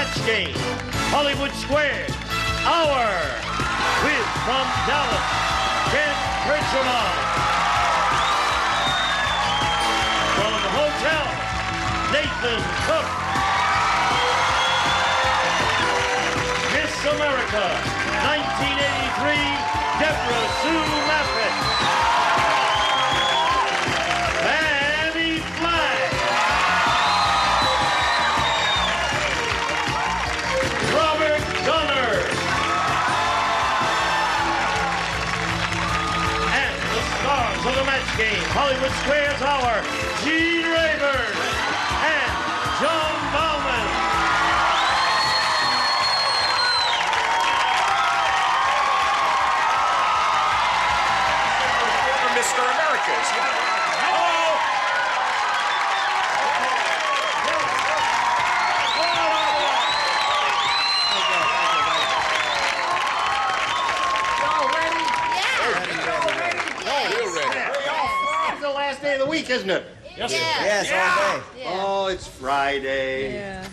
match game, Hollywood Squares, our Wiz from Dallas, Ken Kirchhoff. From the hotel, Nathan Cook. Miss America, 1983, Deborah Sue Maffett. Annie Flack. Robert Gunner. And the stars of the match game, Hollywood Squares Hour, Gene Rayburn and John Bauman. Mr. Americas. Hello! Y'all ready? You're ready. It's the last day of the week, isn't it? Yes, all day. Oh, it's Friday. Yeah.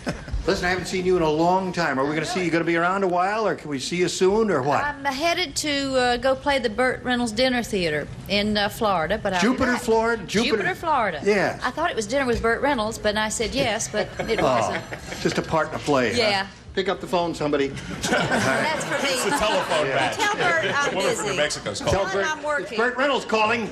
Listen, I haven't seen you in a long time. Are we going to see you? Going to be around a while, or can we see you soon, or what? I'm headed to go play the Burt Reynolds Dinner Theater in Florida, but Jupiter, Florida. Jupiter, Florida. Yeah. I thought it was dinner with Burt Reynolds, but I said yes, but it wasn't. Just a part in a play. Yeah. Huh? Pick up the phone, somebody. That's for me. It's a telephone match. Tell Bert I'm Woman from New busy. Mexico's Tell calling. Bert, I'm working. Burt Reynolds calling.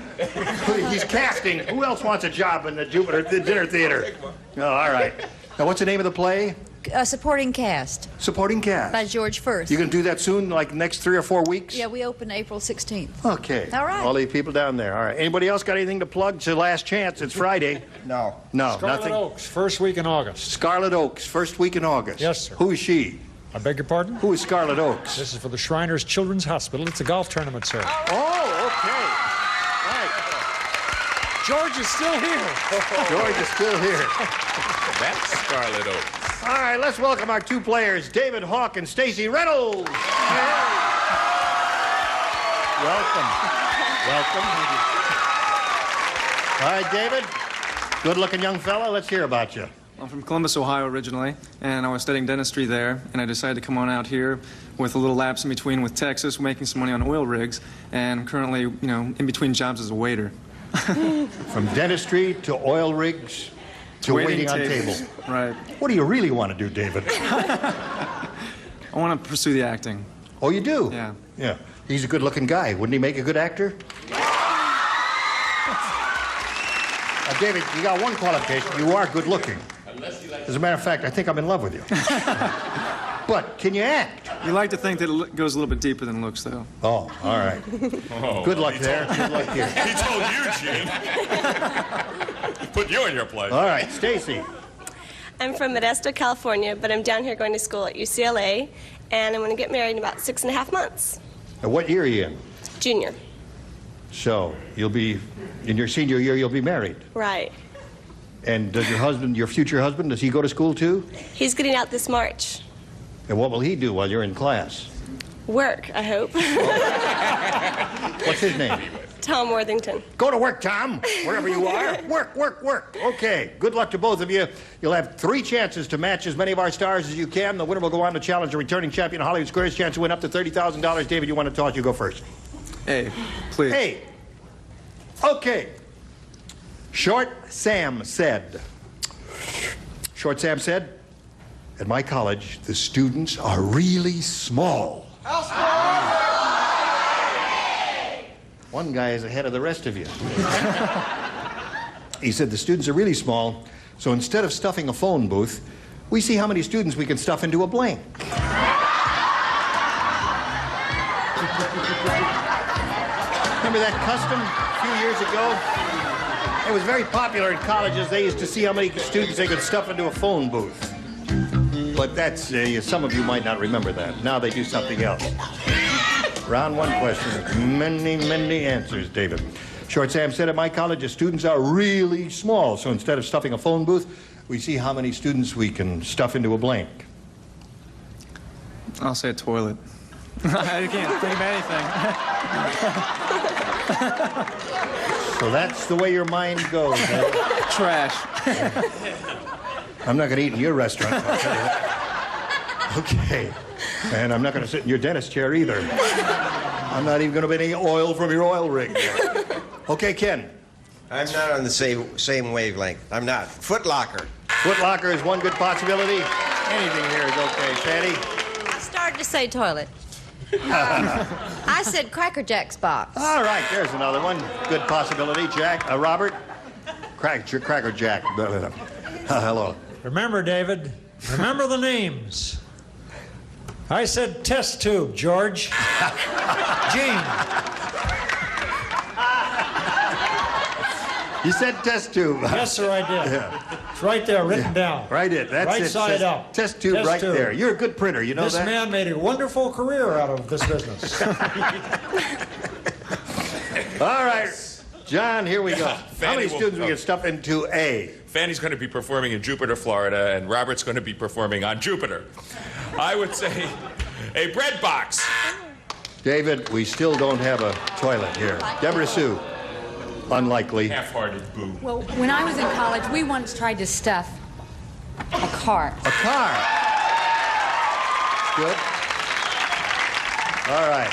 He's casting. Who else wants a job in the Jupiter Dinner Theater? Oh, all right. Now, what's the name of the play? Supporting cast Supporting cast. by George Firth. You going to do that soon, like next 3 or 4 weeks? Yeah, we open April 16th. Okay. All right. All the people down there. All right. Anybody else got anything to plug? It's the last chance. It's Friday. No. No, Scarlet nothing. Oaks, first week in August. Scarlet Oaks, first week in August. Yes, sir. Who is she? I beg your pardon? Who is Scarlet Oaks? This is for the Shriners Children's Hospital. It's a golf tournament, sir. Oh, okay. Right. George is still here. George is still here. That's Scarlet Oaks. All right, let's welcome our two players, David Hawk and Stacey Reynolds. Welcome. Welcome. All right, David. Good-looking young fella. Let's hear about you. I'm from Columbus, Ohio originally, and I was studying dentistry there, and I decided to come on out here with a little lapse in between with Texas, making some money on oil rigs, and I'm currently, in between jobs as a waiter. From dentistry to oil rigs to waiting on tables. Right. What do you really want to do, David? I want to pursue the acting. Oh, you do? Yeah. Yeah. He's a good-looking guy. Wouldn't he make a good actor? David, you got one qualification. You are good-looking. As a matter of fact, I think I'm in love with you. But can you act? You like to think that it goes a little bit deeper than looks, though. Oh, all right. Good luck there. Good luck here. He told you, Gene. Put you in your place. All right, Stacey. I'm from Modesto, California, but I'm down here going to school at UCLA, and I'm going to get married in about 6.5 months. Now, what year are you in? Junior. So, you'll be, in your senior year, you'll be married. Right. And does your husband, your future husband, does he go to school too? He's getting out this March. And what will he do while you're in class? Work, I hope. What's his name? Tom Worthington. Go to work, Tom, wherever you are. Work, work, work. Okay, good luck to both of you. You'll have 3 chances to match as many of our stars as you can. The winner will go on to challenge the returning champion, Hollywood Squares. Chance to win up to $30,000. David, you want to toss? You go first. Hey, please. Hey. Okay. Short Sam said, at my college, the students are really small. One guy is ahead of the rest of you. He said the students are really small, so instead of stuffing a phone booth, we see how many students we can stuff into a blank. Remember that custom a few years ago? It was very popular in colleges. They used to see how many students they could stuff into a phone booth. But that's, some of you might not remember that. Now they do something else. Round 1 question. Many, many answers, David. Short Sam said, at my college, the students are really small. So instead of stuffing a phone booth, we see how many students we can stuff into a blank. I'll say a toilet. I can't think of anything. So that's the way your mind goes, huh? Trash. I'm not going to eat in your restaurant, I'll tell you that. Okay. And I'm not going to sit in your dentist chair either. I'm not even going to be any oil from your oil rig. Okay, Ken. I'm not on the same wavelength. I'm not. Foot Locker. Foot Locker is one good possibility. Anything here is okay. Patty? I started to say toilet. I said Cracker Jack's box. All right, there's another one. Good possibility. Jack, Robert? Cracker Jack. Hello. Remember, David, remember the names. I said test tube, George. Gene. You said test tube. Yes, sir, I did. Yeah. It's right there, written down. Right it. That's right it. side up. Test tube right there. You're a good printer, you know this that? This man made a wonderful career out of this business. All right. John, here we go. How many students we can stuff into A? Fanny's going to be performing in Jupiter, Florida, and Robert's going to be performing on Jupiter. I would say a bread box. David, we still don't have a toilet here. Deborah Sue. Unlikely. Half-hearted boo. Well, when I was in college, we once tried to stuff a car. A car. Good. All right.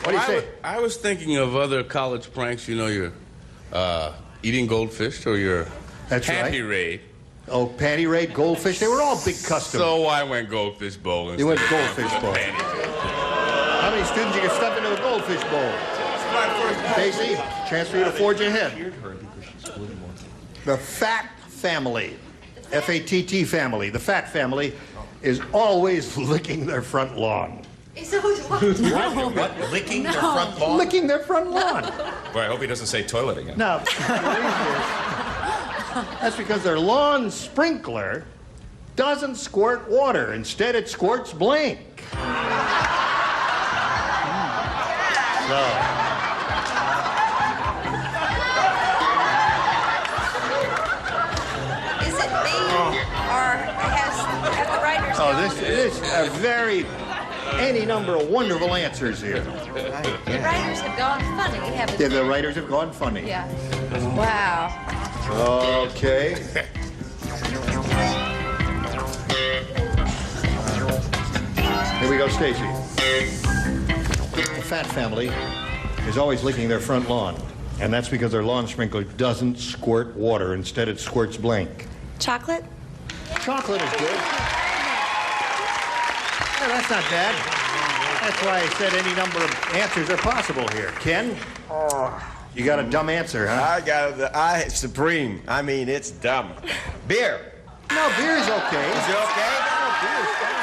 What do you say? I was thinking of other college pranks. You know, your eating goldfish or your That's panty right. raid. Oh, panty raid, goldfish. They were all big customs. So I went goldfish bowl. You went goldfish bowl. How many students you can stuff into a goldfish bowl? Stacy, chance for you to forge ahead. The Fat family, F-A-T-T family, the Fat family is always licking their front lawn. It's always what? What? Licking their front lawn? Licking their front lawn. Boy, I hope he doesn't say toilet again. Now, that's because their lawn sprinkler doesn't squirt water. Instead, it squirts blank. So. Is it me or have the writers? Oh, this is a very, any number of wonderful answers here. The writers have gone funny, haven't Yeah, they? the writers have gone funny. Yeah. Wow. Okay. Here we go, Stacy. The Fat family is always licking their front lawn, and that's because their lawn sprinkler doesn't squirt water. Instead, it squirts blank. Chocolate? Chocolate is good. Yeah, that's not bad. That's why I said any number of answers are possible here. Ken? You got a dumb answer, huh? I got the supreme. I mean, it's dumb. Beer. No, beer's okay. Is it okay? No, beer's fine.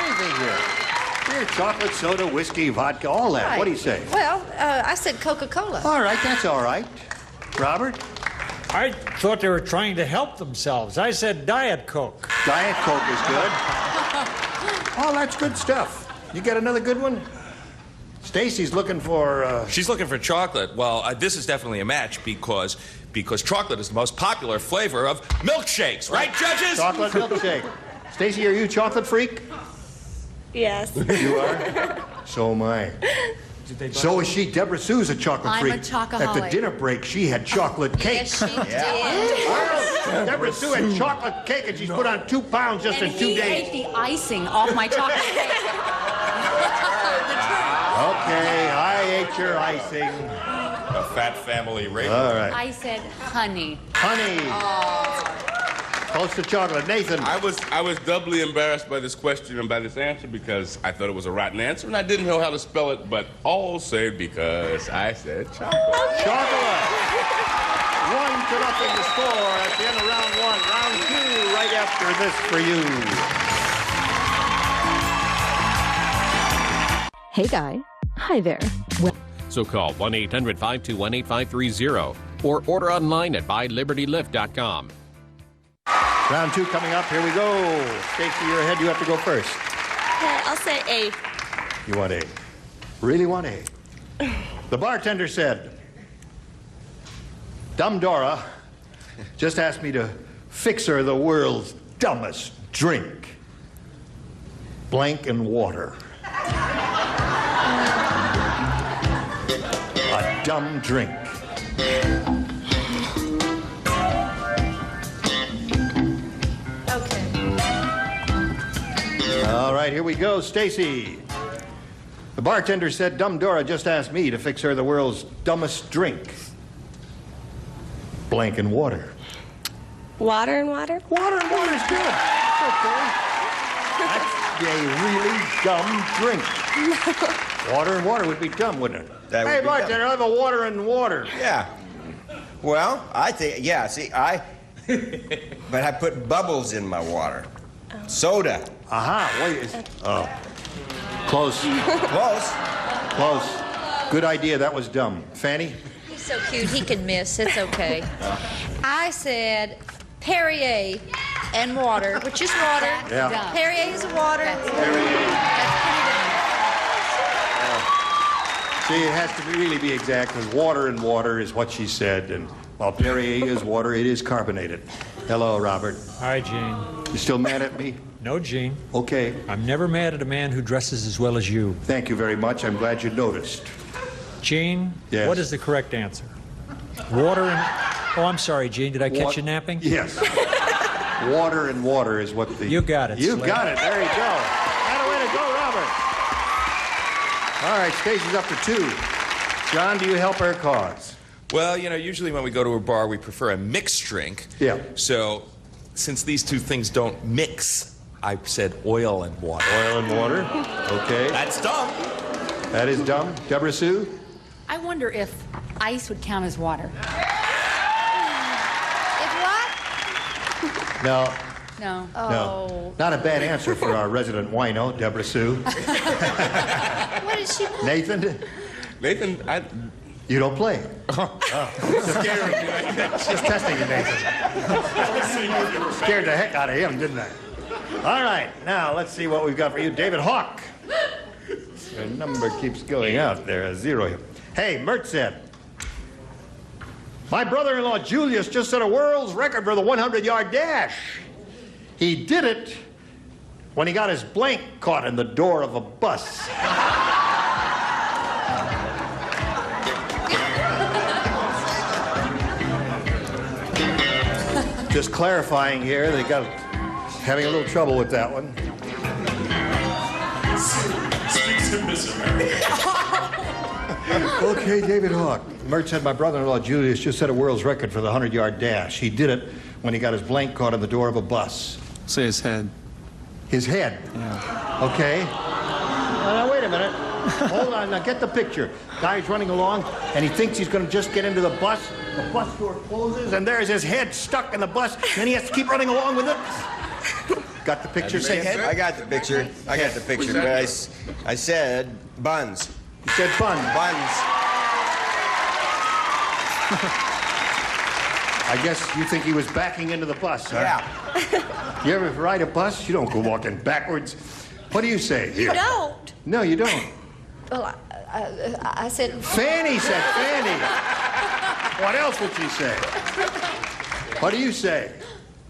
Anything here. Beer, chocolate, soda, whiskey, vodka, all that. Right. What do you say? Well, I said Coca-Cola. All right, that's all right. Robert? I thought they were trying to help themselves. I said Diet Coke. Diet Coke is good. Oh, that's good stuff. You got another good one? Stacy's looking for, She's looking for chocolate. Well, this is definitely a match because chocolate is the most popular flavor of milkshakes, right, judges? chocolate milkshake. Stacy, are you a chocolate freak? Yes. You are? So am I. So is she. Deborah Sue's a chocolate I'm freak. a chocoholic. At the dinner break, she had chocolate cake. Yes, she did. Deborah Sue had chocolate cake, and she's put on 2 pounds just And in 2 he days. ate the icing off my chocolate cake. Okay, I ate your icing. A Fat family raid. All right. I said honey. Honey. Close to chocolate. Nathan. I was doubly embarrassed by this question and by this answer because I thought it was a rotten answer and I didn't know how to spell it, but all said because I said chocolate. Chocolate. 1-0 the score at the end of round 1. Round 2 right after this for you. Hey, guy. Hi there. So call 1-800-521-8530 or order online at BuyLibertyLift.com. Round 2 coming up. Here we go. Stacy, you're ahead. You have to go first. I'll say A. You want A? Really want A? The bartender said, Dumb Dora just asked me to fix her the world's dumbest drink. Blank and water. A dumb drink. right, here we go. Stacy. The bartender said Dumb Dora just asked me to fix her the world's dumbest drink. Blank and water. Water and water? Water and water is good. Okay. That's a really dumb drink. Water and water would be dumb, wouldn't it? That would Hey, be bartender, I'll have a water and water. Yeah. Well, I think, yeah, see, but I put bubbles in my water. Soda. Aha, wait. Oh. Close. Close. Close. Good idea, that was dumb. Fanny? He's so cute, he can miss. It's okay. I said Perrier and water, which is water. Yeah. Perrier is water. That's pretty See, it has to really be exact, because water and water is what she said, and while Perrier is water, it is carbonated. Hello, Robert. Hi, Gene. You still mad at me? No, Gene. Okay. I'm never mad at a man who dresses as well as you. Thank you very much. I'm glad you noticed. Gene, Yes. what is the correct answer? Water and... Oh, I'm sorry, Gene. Did I catch you napping? Yes. Water and water is what the... You got it, You Slim. got it. There you go. That way to go, Robert. All right, Stacy's up to 2. John, do you help her cause? Well, you know, usually when we go to a bar, we prefer a mixed drink. Yeah. So, since these two things don't mix, I said oil and water. Oil and water. Okay. That's dumb. That is dumb. Deborah Sue? I wonder if ice would count as water. If what? No. No. No. Not a bad answer for our resident wino, Deborah Sue. What did she... Nathan? Nathan, You don't play. Just testing you, Nathan. Scared the heck out of him, didn't I? All right, now let's see what we've got for you. David Hawk. Your number keeps going out there, a 0 here. Hey, Mert said, my brother-in-law Julius just set a world's record for the 100-yard dash. He did it when he got his blank caught in the door of a bus. Just clarifying here, they got having a little trouble with that one. Okay, David Hawk. Mert said my brother-in-law Julius just set a world's record for the 100-yard dash. He did it when he got his blank caught in the door of a bus. Say his head. His head? Yeah. Okay. Now, wait a minute. Hold on. Now, get the picture. Guy's running along, and he thinks he's going to just get into the bus. The bus door closes, and there's his head stuck in the bus, and he has to keep running along with it. Got the picture, say head? I got the picture. I got the picture. But I said buns. You said bun. Buns. I guess you think he was backing into the bus, huh? Yeah. You ever ride a bus? You don't go walking backwards. What do you say? You don't. No, you don't. Well, I said... Fanny said Fanny. What else would she say? What do you say?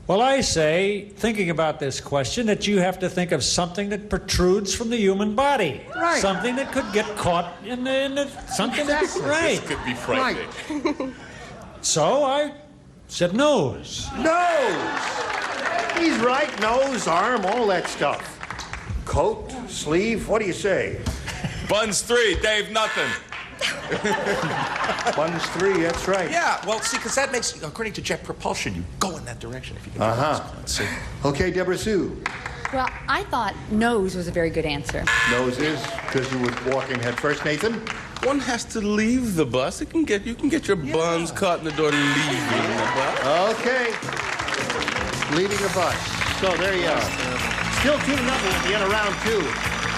Well, I say, thinking about this question, that you have to think of something that protrudes from the human body. Right. Something that could get caught in the something that's right. This could be frightening. Right. So I said nose. Nose. He's right. Nose, arm, all that stuff. Coat, sleeve, what do you say? Buns 3, Dave, nothing. Buns 3, that's right. Yeah, well, see, because that makes, according to jet propulsion, you go in that direction if you can. Let's see. Okay, Deborah Sue. Well, I thought nose was a very good answer. Nose is because you were walking head first. Nathan? One has to leave the bus. You can get your buns caught in the door leaving the bus. Okay. Leaving the bus. So there you are. Still 2-0 at the end of round 2.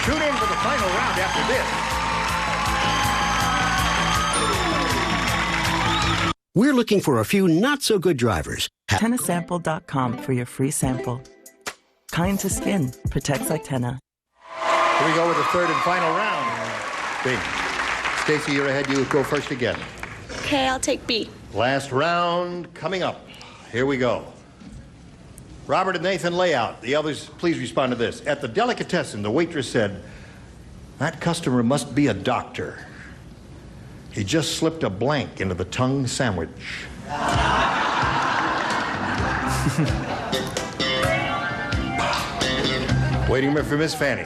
Tune in for the final round after this. We're looking for a few not-so-good drivers. Tennasample.com for your free sample. Kind to skin, protects like Tenna. Here we go with the third and final round. Big. Stacy, you're ahead. You go first again. Okay, I'll take B. Last round coming up. Here we go. Robert and Nathan layout. The others, please respond to this. At the delicatessen, the waitress said, that customer must be a doctor. He just slipped a blank into the tongue sandwich. Waiting for Miss Fanny.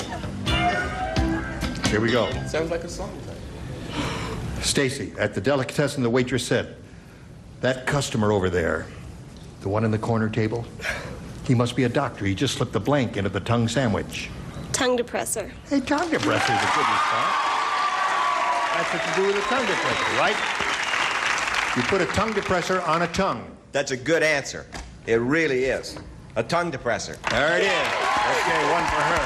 Here we go. Sounds like a song. Stacy, at the delicatessen, the waitress said, that customer over there, the one in the corner table, he must be a doctor. He just slipped the blank into the tongue sandwich. Tongue depressor. Hey, tongue depressor is a good response. That's what you do with a tongue depressor, right? You put a tongue depressor on a tongue. That's a good answer. It really is. A tongue depressor. There it is. Okay, one for her.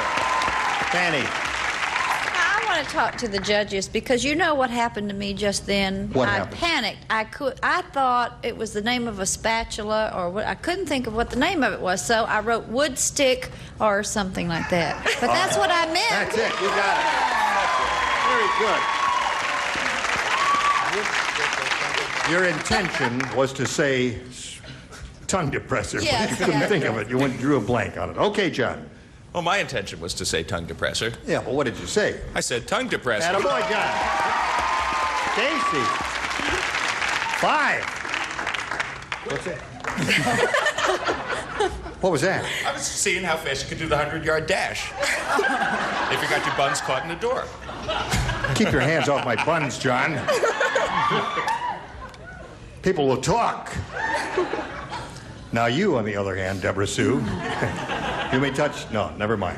Fanny. I want to talk to the judges because you know what happened to me just then. What I happened? panicked. I thought it was the name of a spatula or what. I couldn't think of what the name of it was, so I wrote wood stick or something like that. But that's what I meant. That's it. You got it. Very good. Your intention was to say tongue depressor, Yes, but you couldn't yes. think of it. You drew a blank on it. Okay, John. Well, my intention was to say tongue depressor. Yeah, well, what did you say? I said tongue depressor. Attaboy, John. Stacy. 5. What's that? What was that? I was seeing how fast you could do the 100-yard dash. If you got your buns caught in the door. Keep your hands off my buns, John. People will talk. Now you, on the other hand, Deborah Sue, you may touch... No, never mind.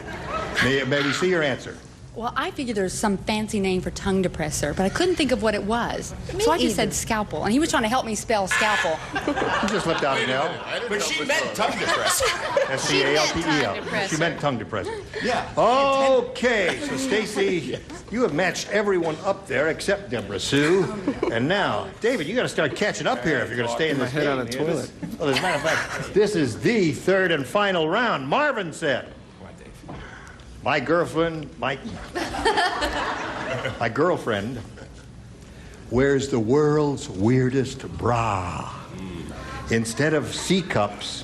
May we see your answer? Well, I figured there's some fancy name for tongue depressor, but I couldn't think of what it was. So I just said scalpel, and he was trying to help me spell scalpel. You just left out an L. But she meant tongue depressor. S-C-A-L-P-E-L. She meant tongue depressor. Yeah. Okay, so Stacy, you have matched everyone up there except Deborah Sue. And now, David, you got to start catching up here if you're going to stay in this Get my head out game. of the toilet. Well, as a matter of fact, this is the third and final round. Marvin said, my girlfriend wears the world's weirdest bra. Instead of C cups,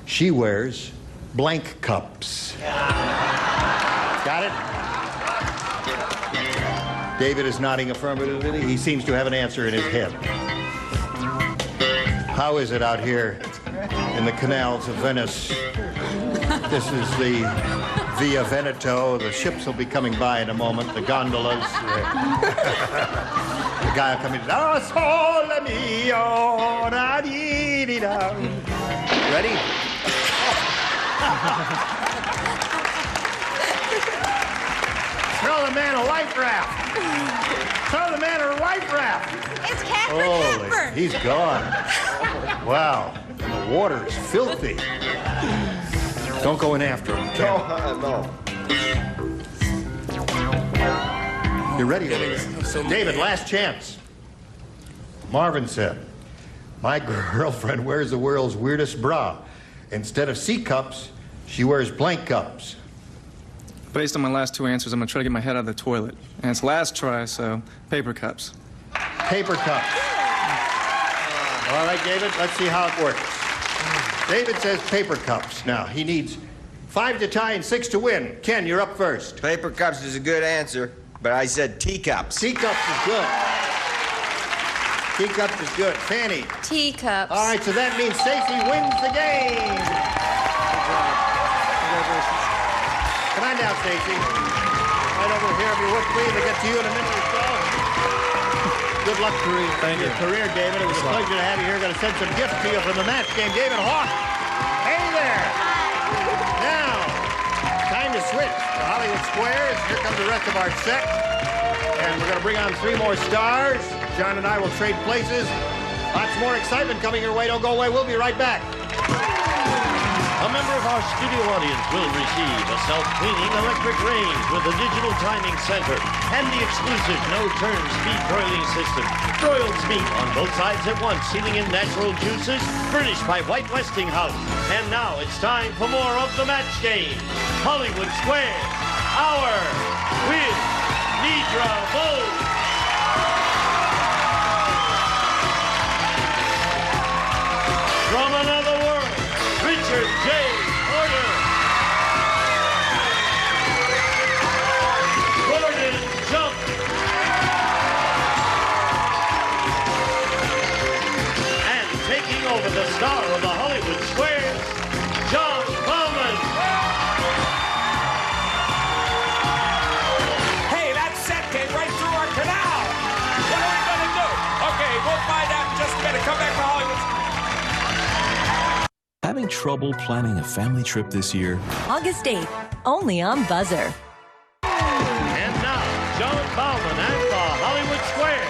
she wears blank cups. Got it? David is nodding affirmatively. He seems to have an answer in his head. How is it out here in the canals of Venice? This is the Via Veneto. The ships will be coming by in a moment. The gondolas. The guy will come in. Oh, sole mio, da dee dee da. Ready? Throw the man a life raft. Throw the man a life raft. It's Catherine Hepburn. He's gone. Wow. The water is filthy. Don't go in after him. No. You ready? David, last chance. Marvin said, my girlfriend wears the world's weirdest bra. Instead of C cups, she wears blank cups. Based on my last two answers, I'm going to try to get my head out of the toilet. And it's last try, so paper cups. Paper cups. All right, David, let's see how it works. David says paper cups. Now, he needs 5 to tie and 6 to win. Ken, you're up first. Paper cups is a good answer, but I said teacups. Teacups is good. Teacups is good. Fanny. Teacups. All right, so that means Stacy wins the game. Come on down, Stacy. Right over here if you're with me. We'll get to you in a minute or so. Good luck to your career, David. It was a pleasure to have you here. Going to send some gifts to you from the match game. David Hawk. Hey there. Now, time to switch to Hollywood Squares. Here comes the rest of our set. And we're going to bring on 3 more stars. John and I will trade places. Lots more excitement coming your way. Don't go away. We'll be right back. A member of our studio audience will receive a self-cleaning electric range with a digital timing center and the exclusive no-turn speed broiling system. Broiled meat on both sides at once, sealing in natural juices, furnished by White Westinghouse. And now it's time for more of the match game. Hollywood Square, Hour with Nidra Bose. From another world, Richard J. Porter. Gordon Jump. And taking over the star of the Hollywood Squares, John Bowman. having trouble planning a family trip this year? August 8th, only on Buzzer. And now, John Baldwin and the Hollywood Square.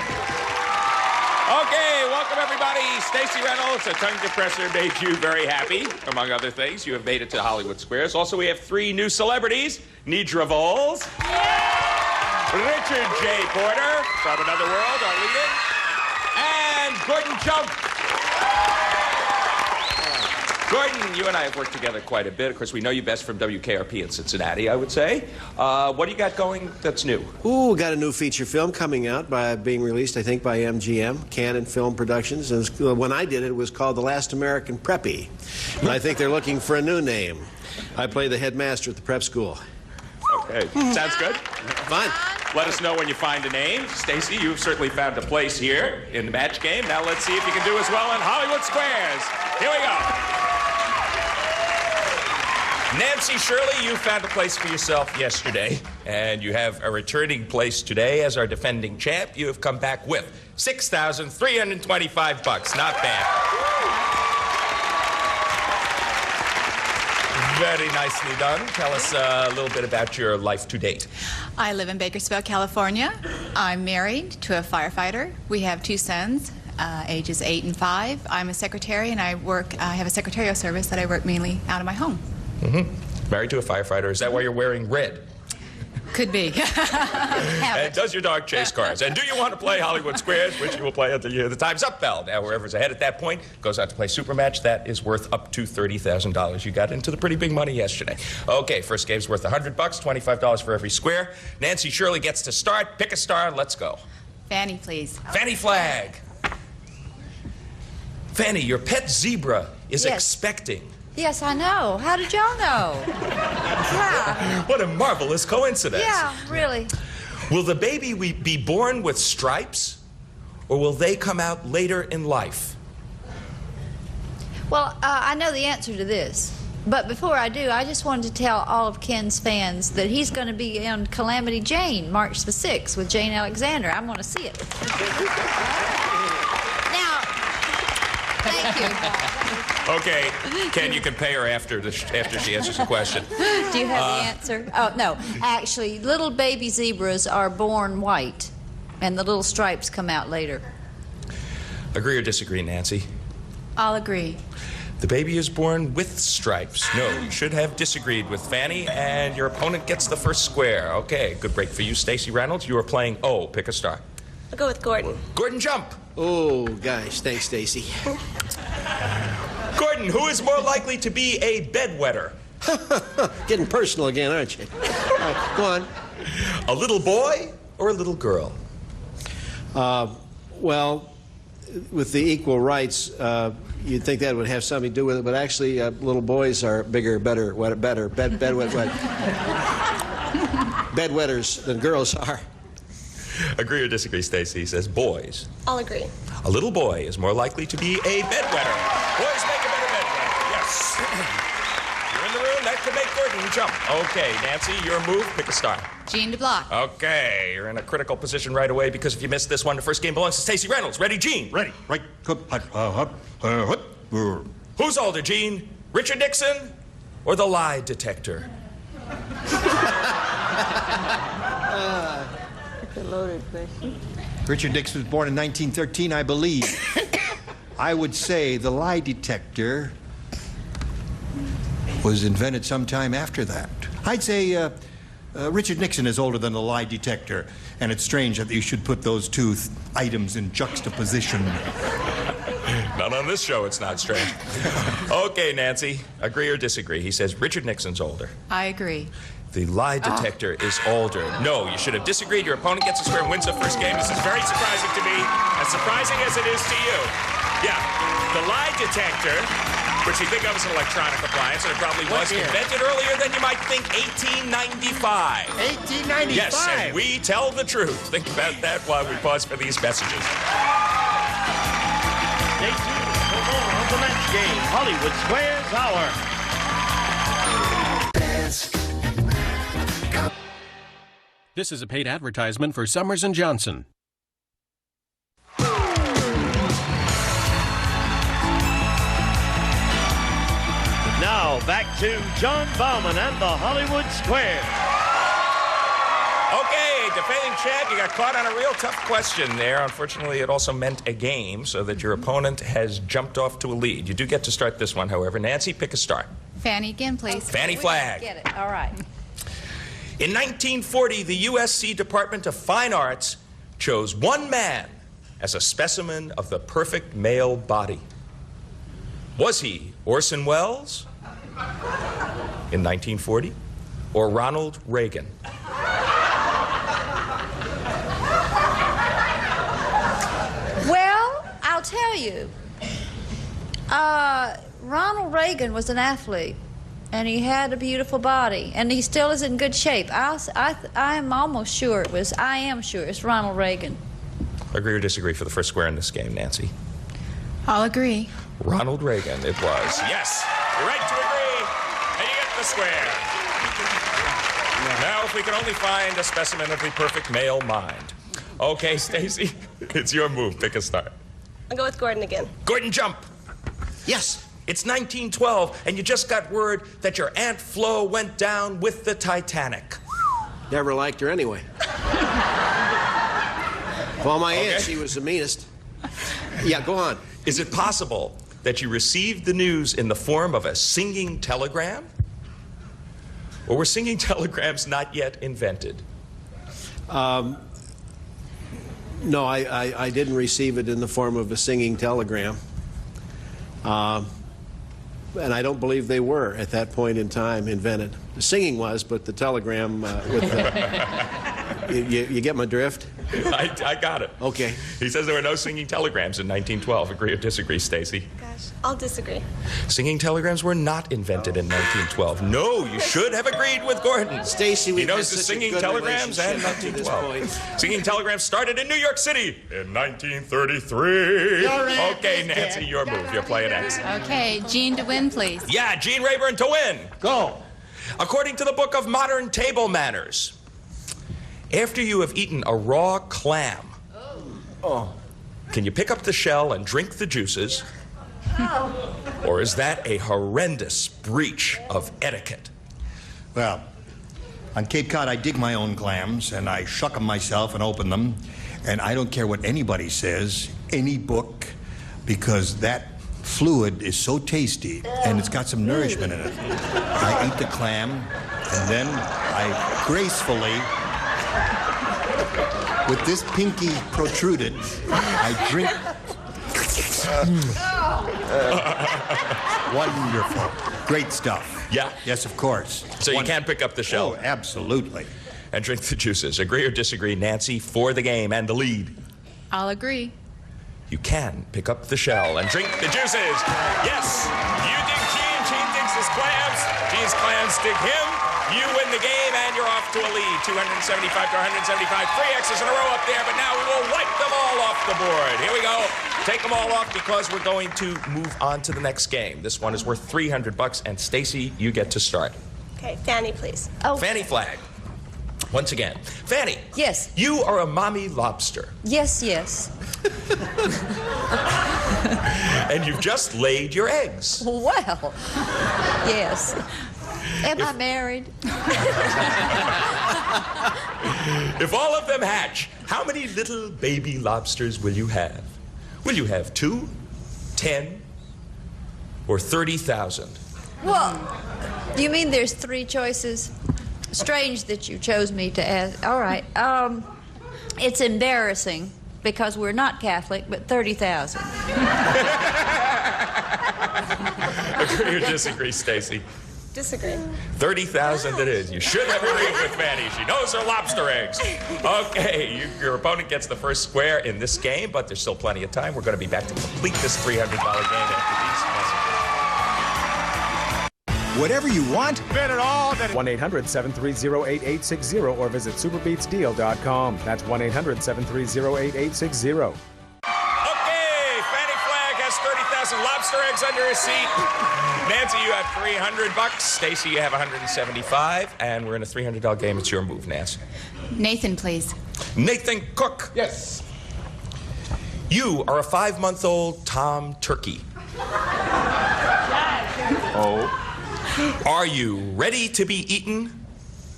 Okay, welcome everybody. Stacey Reynolds, a tongue depressor made you very happy. Among other things, you have made it to Hollywood Squares. Also, we have 3 new celebrities. Nidra Voles. Richard J. Porter from Another World, our lead-in. And Gordon Jump. Gordon, you and I have worked together quite a bit. Of course, we know you best from WKRP in Cincinnati, I would say. What do you got going that's new? Ooh, got a new feature film coming out, being released, I think, by MGM, Cannon Film Productions. And when I did it, it was called The Last American Preppy. And I think they're looking for a new name. I play the headmaster at the prep school. Okay, sounds good. Fine. Let us know when you find a name. Stacey, you've certainly found a place here in the match game. Now let's see if you can do as well in Hollywood Squares. Here we go. Nancy Shirley, you found a place for yourself yesterday, and you have a returning place today as our defending champ. You have come back with $6,325. Not bad. Very nicely done. Tell us a little bit about your life to date. I live in Bakersfield, California. I'm married to a firefighter. We have 2 sons, ages 8 and 5. I'm a secretary, and I have a secretarial service that I work mainly out of my home. Married to a firefighter. Is that why you're wearing red? Could be. And does your dog chase cars? And do you want to play Hollywood Squares, which you will play until you hear the Time's Up bell? Now, whoever's ahead at that point goes out to play Supermatch. That is worth up to $30,000. You got into the pretty big money yesterday. Okay, first game's worth $100, $25 for every square. Nancy Shirley gets to start. Pick a star and let's go. Fanny, please. Fanny Flagg. Fanny, your pet zebra is expecting. Yes, I know. How did y'all know? Yeah. What a marvelous coincidence. Yeah, really. Will the baby be born with stripes, or will they come out later in life? Well, I know the answer to this. But before I do, I just wanted to tell all of Ken's fans that he's going to be on Calamity Jane, March the 6th, with Jane Alexander. I'm going to see it. Now, thank you. Okay, Ken, you can pay her after she answers the question. Do you have the answer? Oh, no. Actually, little baby zebras are born white, and the little stripes come out later. Agree or disagree, Nancy? I'll agree. The baby is born with stripes. No, you should have disagreed with Fanny, and your opponent gets the first square. Okay, good break for you, Stacey Reynolds. You are playing O. Pick a star. I'll go with Gordon. Gordon Jump. Oh, gosh. Thanks, Stacey. Gordon, who is more likely to be a bedwetter? Getting personal again, aren't you? All right, go on. A little boy or a little girl? Well, with the equal rights, you'd think that would have something to do with it, but actually, little boys are bigger, better, bedwetters than girls are. Agree or disagree, Stacey? He says boys. I'll agree. A little boy is more likely to be a bedwetter. Boys make a better bedwetter. Yes. You're in the room. That could make Gordon jump. Okay, Nancy, your move. Pick a star. Jean DeBlock. Okay, you're in a critical position right away because if you miss this one, the first game belongs to Stacey Reynolds. Ready, Jean? Ready. Right. Who's older, Jean? Richard Nixon or the lie detector? That's a loaded question. Richard Nixon was born in 1913, I believe. I would say the lie detector was invented sometime after that. I'd say Richard Nixon is older than the lie detector, and it's strange that you should put those two items in juxtaposition. Not on this show, it's not strange. Okay, Nancy, agree or disagree? He says Richard Nixon's older. I agree. The lie detector is older. No, you should have disagreed. Your opponent gets a square and wins the first game. This is very surprising to me, as surprising as it is to you. Yeah, the lie detector, which you think of as an electronic appliance, and it probably was invented earlier than you might think, 1895. 1895? Yes, and we tell the truth. Think about that while we pause for these messages. Stay tuned for more of the match game, Hollywood Squares Hour. This is a paid advertisement for Summers & Johnson. to John Bauman and the Hollywood Square. Okay, defending champ, you got caught on a real tough question there. Unfortunately, it also meant a game, so that your opponent has jumped off to a lead. You do get to start this one, however. Nancy, pick a star. Fanny again, please. Fanny Flagg. Get it. All right. In 1940, the USC Department of Fine Arts chose one man as a specimen of the perfect male body. Was he Orson Welles in 1940 or Ronald Reagan? Well, I'll tell you. Ronald Reagan was an athlete, and he had a beautiful body, and he still is in good shape. I am almost sure it was. I am sure it's Ronald Reagan. Agree or disagree for the first square in this game, Nancy? I'll agree. Ronald Reagan, it was. Yes, you're right to agree, and you get the square. Now, if we can only find a specimen of the perfect male mind. Okay, Stacy, it's your move. Pick a star. I'll go with Gordon again. Gordon, jump. Yes. It's 1912, and you just got word that your Aunt Flo went down with the Titanic. Never liked her anyway. Of all my aunts, she was the meanest. Yeah, go on. Is it possible that you received the news in the form of a singing telegram? Or were singing telegrams not yet invented? No, I didn't receive it in the form of a singing telegram. And I don't believe they were, at that point in time, invented. The singing was, but the telegram with the... you get my drift? I got it. Okay. He says there were no singing telegrams in 1912. Agree or disagree, Stacy? Gosh, I'll disagree. Singing telegrams were not invented in 1912. No, you should have agreed with Gordon. Stacy, we knows the singing telegrams and 1912. Singing telegrams started in New York City in 1933. Okay, Nancy, your move. You're playing next. Okay, Jean to win, please. Yeah, Gene Rayburn to win. Go. According to the Book of Modern Table Manners, after you have eaten a raw clam, can you pick up the shell and drink the juices? Or is that a horrendous breach of etiquette? Well, on Cape Cod, I dig my own clams, and I shuck them myself and open them. And I don't care what anybody says, any book, because that fluid is so tasty, and it's got some nourishment in it. I eat the clam, and then I gracefully, with this pinky protruded, I drink. Wonderful. Great stuff. Yeah. Yes, of course. So you can't pick up the shell. Oh, absolutely. And drink the juices. Agree or disagree, Nancy, for the game and the lead? I'll agree. You can pick up the shell and drink the juices. Yes, you dig Gene, Gene digs his clams, Gene's clams dig him. You win the game, and you're off to a lead, 275 to 175. 3 X's in a row up there, but now we will wipe them all off the board. Here we go. Take them all off because we're going to move on to the next game. This one is worth $300, and Stacy, you get to start. Okay, Fanny, please. Oh. Fanny Flagg. Once again. Fanny. Yes. You are a mommy lobster. Yes, yes. And you've just laid your eggs. Well, yes. Am I married? If all of them hatch, how many little baby lobsters will you have? Will you have 2, 10, or 30,000? Well, you mean there's 3 choices? Strange that you chose me to ask. All right. It's embarrassing because we're not Catholic, but 30,000. Agree or disagree, Stacy? Disagree. 30,000 it is. You should have agreed with Fanny. She knows her lobster eggs. Okay, your opponent gets the first square in this game, but there's still plenty of time. We're going to be back to complete this $300 game after these messages. Whatever you want, bet it all. 1-800-730-8860 or visit superbeatsdeal.com. That's 1-800-730-8860. Lobster eggs under his seat. Nancy, you have $300. Stacy, you have $175, and we're in a $300 game. It's your move, Nancy. Nathan, please. Nathan Cook. Yes. You are a 5-month-old Tom Turkey. Oh. Are you ready to be eaten,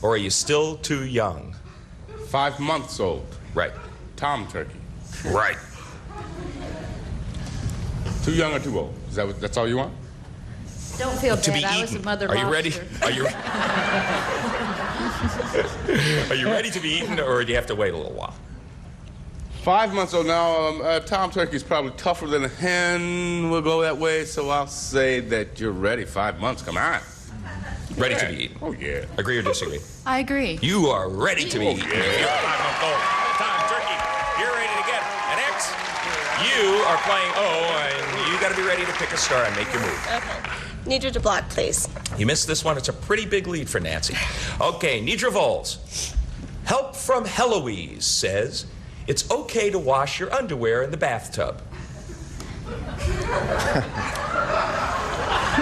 or are you still too young? 5 months old. Right. Tom turkey. Right. Too young or too old? Is that that's all you want? Don't feel To be bad. I was a eaten. mother Are you ready? lobster. Are you? Are you ready to be eaten, or do you have to wait a little while? 5 months old now. Tom turkey is probably tougher than a hen. We'll go that way, so I'll say that you're ready. 5 months. Come on. Ready Yeah. to be eaten. Oh yeah. Agree or disagree? I agree. You are ready to be Oh, eaten. yeah. If you're 5 months old, Tom turkey, you're ready to get an X. You are playing O, and you got to be ready to pick a star and make your move. Okay. Nidra to block, please. You missed this one. It's a pretty big lead for Nancy. Okay, Nidra Vols. Help from Heloise says it's okay to wash your underwear in the bathtub.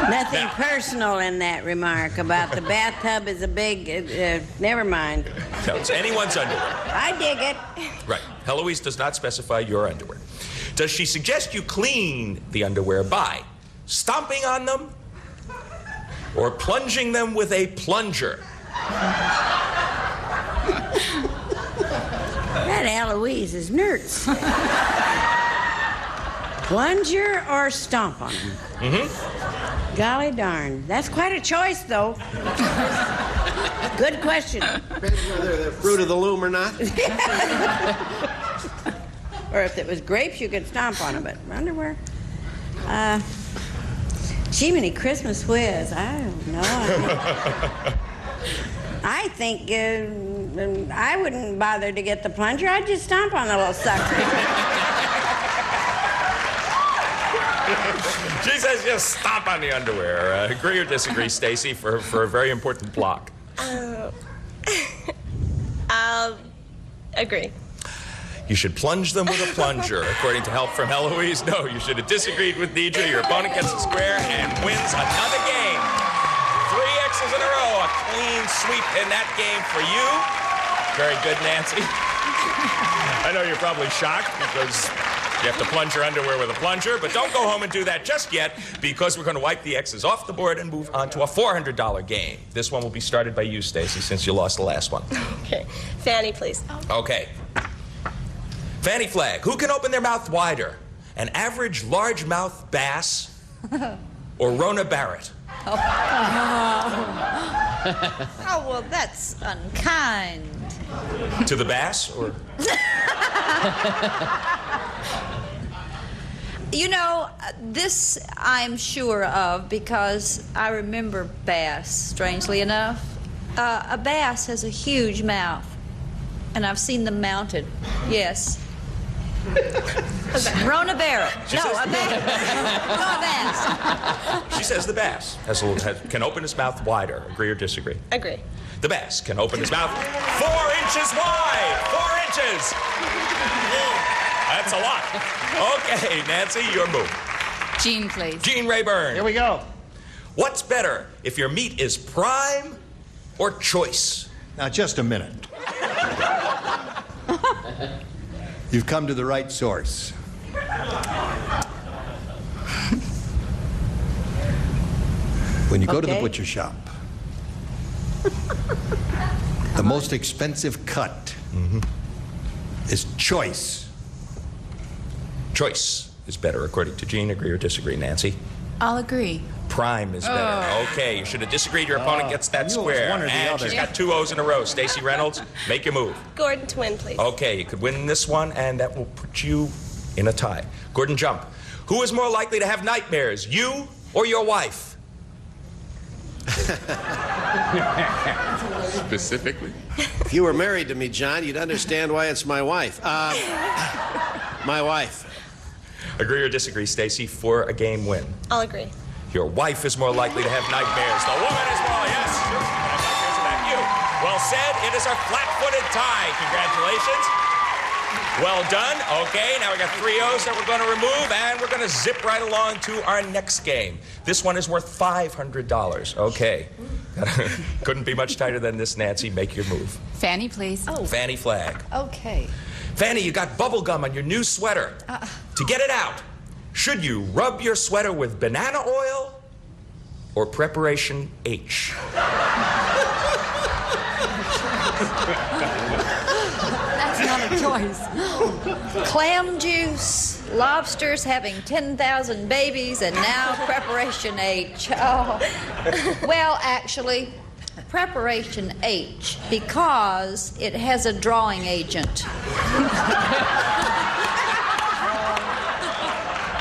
Nothing personal in that remark about the bathtub is a big, never mind. No, it's anyone's underwear. I dig it. Right. Heloise does not specify your underwear. Does she suggest you clean the underwear by stomping on them or plunging them with a plunger? That Eloise is nerds. Plunger or stomp on them? Mm-hmm. Golly darn. That's quite a choice, though. Good question. Depends whether they're fruit of the loom or not. Or if it was grapes, you could stomp on them, but underwear? Gee, many Christmas whiz. I don't know. I think I wouldn't bother to get the plunger. I'd just stomp on the little sucker. She says just stomp on the underwear. Agree or disagree, Stacy, for a very important block? I'll agree. You should plunge them with a plunger, according to help from Heloise. No, you should have disagreed with Nidra. Your opponent gets a square and wins another game. 3 X's in a row. A clean sweep in that game for you. Very good, Nancy. I know you're probably shocked because you have to plunge your underwear with a plunger, but don't go home and do that just yet because we're going to wipe the X's off the board and move on to a $400 game. This one will be started by you, Stacy, since you lost the last one. Okay. Fanny, please. Okay. Fanny Flagg, who can open their mouth wider? An average largemouth bass or Rona Barrett? Oh, well, that's unkind. To the bass, or? You know, this I'm sure of because I remember bass, strangely enough. A bass has a huge mouth, and I've seen them mounted. Yes. Rona Barrett. No, a bass. She says the bass can open his mouth wider. Agree or disagree? Agree. The bass can open his mouth 4 inches wide. 4 inches. That's a lot. Okay, Nancy, your move. Jean, please. Jean Rayburn. Here we go. What's better, if your meat is prime or choice? Now, just a minute. You've come to the right source. When you go to the butcher shop, the most expensive cut is choice. Choice is better, according to Jean. Agree or disagree, Nancy? I'll agree. Prime is better. Okay, you should have disagreed. Your opponent gets that you always square. one or the And other. she's got 2 O's in a row. Stacey Reynolds, make your move. Gordon to win, please. Okay, you could win this one, and that will put you in a tie. Gordon, jump. Who is more likely to have nightmares, you or your wife? Specifically? If you were married to me, John, you'd understand why it's my wife. My wife. Agree or disagree, Stacy, for a game win? I'll agree. Your wife is more likely to have nightmares. The woman is more, yes. Nightmares about you. Well said. It is a flat-footed tie. Congratulations. Well done. Okay, now we got 3 O's that we're going to remove, and we're going to zip right along to our next game. This one is worth $500. Okay. Couldn't be much tighter than this, Nancy. Make your move. Fanny, please. Oh. Fanny Flagg. Okay. Fanny, you got bubble gum on your new sweater. To get it out, should you rub your sweater with banana oil or Preparation H? That's not a choice. Clam juice, lobsters having 10,000 babies, and now Preparation H. Oh. Well, actually, Preparation H, because it has a drawing agent.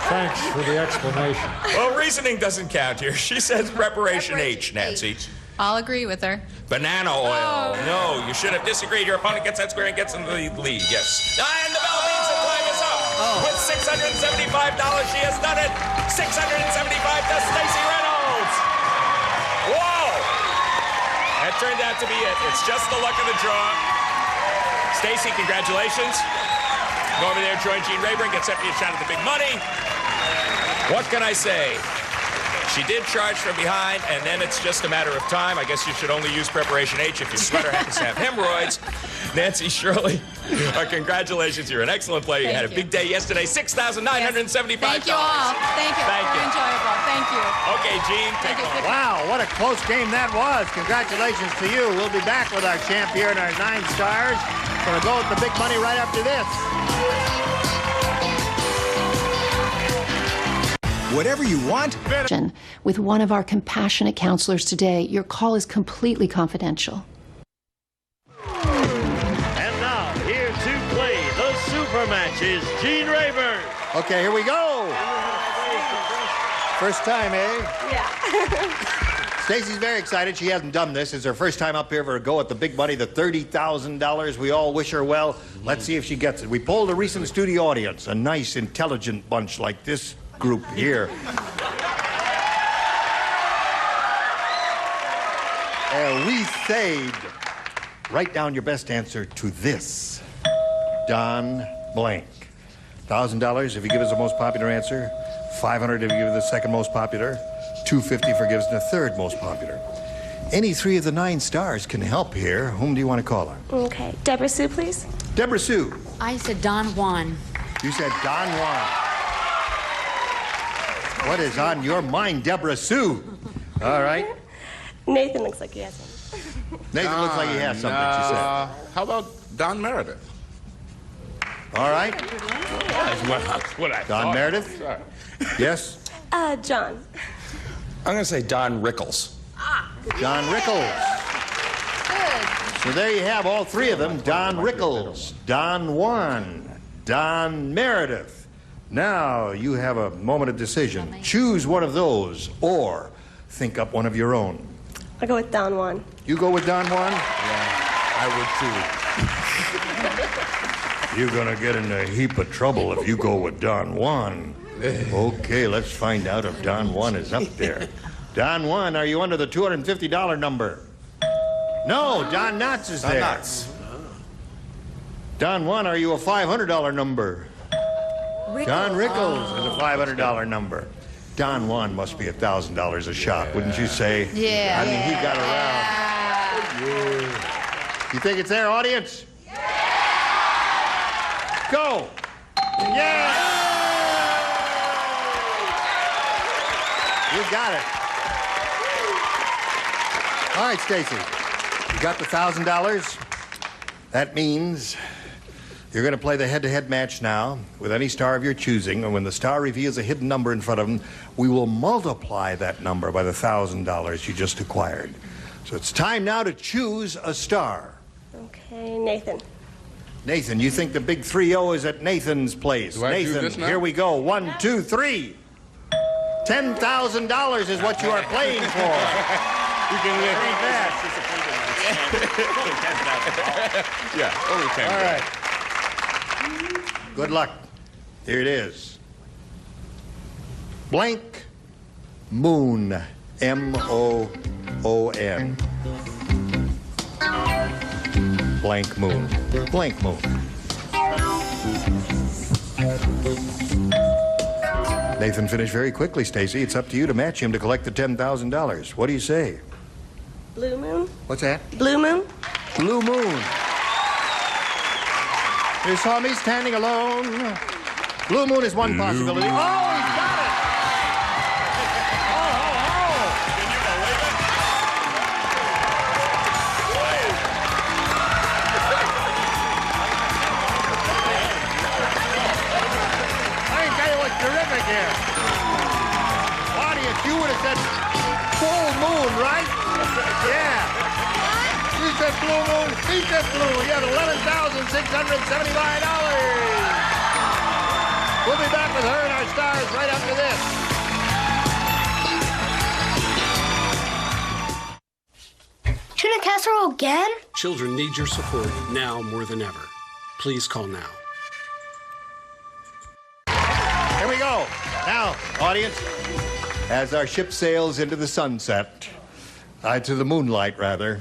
Thanks for the explanation. Well, reasoning doesn't count here. She says Preparation H, Nancy. I'll agree with her. Banana oil. No, you should have disagreed. Your opponent gets that square and gets in the lead. Yes. And the bell rings and time is up. With $675, she has done it. $675 to Stacey Reynolds. Whoa! That turned out to be it. It's just the luck of the draw. Stacey, congratulations. Go over there, join Gene Rayburn, get set for your shot at the big money. What can I say? She did charge from behind, and then it's just a matter of time. I guess you should only use Preparation H if your sweater happens to have hemorrhoids. Nancy Shirley, congratulations. You're an excellent player. You had a big day yesterday. $6,975. Thank you all. Thank you. Thank you. Very enjoyable. Thank you. Okay, Gene, take over. Wow, what a close game that was. Congratulations to you. We'll be back with our champ here in our 9 stars. Gonna go with the big money right after this. Whatever you want. With one of our compassionate counselors today, your call is completely confidential. And now, here to play the super match is Gene Rayburn. Okay, here we go. First time, eh? Yeah. Stacey's very excited. She hasn't done this. It's her first time up here for a go at the big money, the $30,000. We all wish her well. Let's see if she gets it. We polled a recent studio audience, a nice, intelligent bunch like this group here. And we said, write down your best answer to this. Don blank. $1,000 if you give us the most popular answer. $500 if you give us the second most popular. $250 for giving us the third most popular. Any 3 of the 9 stars can help here. Whom do you want to call on? Okay. Deborah Sue, please. Deborah Sue. I said Don Juan. You said Don Juan. What is on your mind, Deborah Sue? All right. Nathan looks like he has something. Nathan looks like he has something, she said. How about Don Meredith? All right. That's what I Don thought. Meredith? Yes? John. I'm going to say Don Rickles. John Rickles. Good. So there you have all 3 of them. Don Rickles, Don Juan, Don Meredith. Now you have a moment of decision. Choose one of those or think up one of your own. I'll go with Don Juan. You go with Don Juan? Yeah, I would too. You're gonna get in a heap of trouble if you go with Don Juan. Okay, let's find out if Don Juan is up there. Don Juan, are you under the $250 number? No, Don Knotts is there. Don Knotts. Don Juan, are you a $500 number? Don Rickles is a $500 number. Don Juan must be $1,000 a shot, wouldn't you say? Yeah. I mean, he got around. Yeah. You think it's there, audience? Yeah. Go. Yeah. You got it. All right, Stacey. You got the $1,000. That means you're going to play the head-to-head match now with any star of your choosing, and when the star reveals a hidden number in front of them, we will multiply that number by the $1,000 you just acquired. So it's time now to choose a star. Okay, Nathan. Nathan, you think the big 3-0 is at Nathan's place. Do I do Nathan, this now? here we go. 1, 2, 3. $10,000 is what you are playing for. You can live. Ain't bad. Yeah, only 10. All right. Good luck. Here it is. Blank Moon. M-O-O-N. Blank Moon. Blank Moon. Nathan finished very quickly, Stacey. It's up to you to match him to collect the $10,000. What do you say? Blue Moon. What's that? Blue Moon. Blue Moon. You saw me standing alone. Blue Moon is one possibility. Oh, he's got it! Oh, oh, oh! terrific here. Audience, you would have said full moon, right? Yeah. You said blue moon. He said blue. You had $11,675. We'll be back with her and our stars right after this. Tuna casserole again? Children need your support now more than ever. Please call now. Here we go. Now, audience, as our ship sails into the sunset, to the moonlight, rather,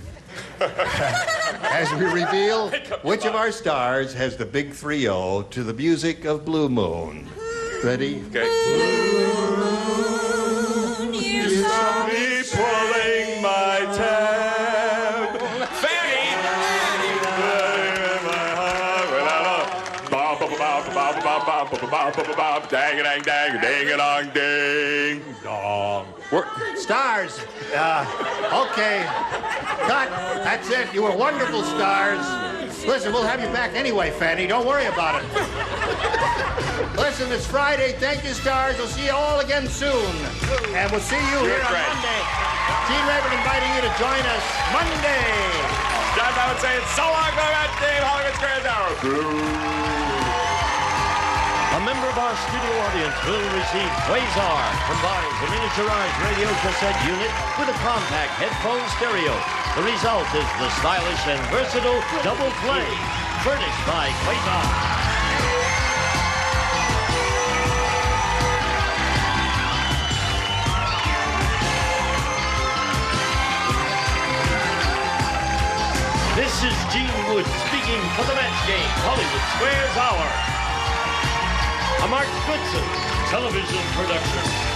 as we reveal which of our stars has the big 3-0 to the music of Blue Moon. Ready? Okay. You saw me pulling my tab. Fanny! Dang dang dang ding a dong ding dong. Stars. Okay. Cut. That's it. You were wonderful stars. Listen, we'll have you back anyway, Fanny. Don't worry about it. Listen, it's Friday. Thank you, stars. We'll see you all again soon. And we'll see you here on Monday. Gene Rayburn inviting you to join us Monday. John, I would say it's so long ago that Dave Hollywood Squares Hour. A member of our studio audience will receive Quasar, combines a miniaturized radio cassette unit with a compact headphone stereo. The result is the stylish and versatile double play, furnished by Quasar. This is Gene Wood speaking for the match game, Hollywood Squares Hour. A Mark Goodson television production.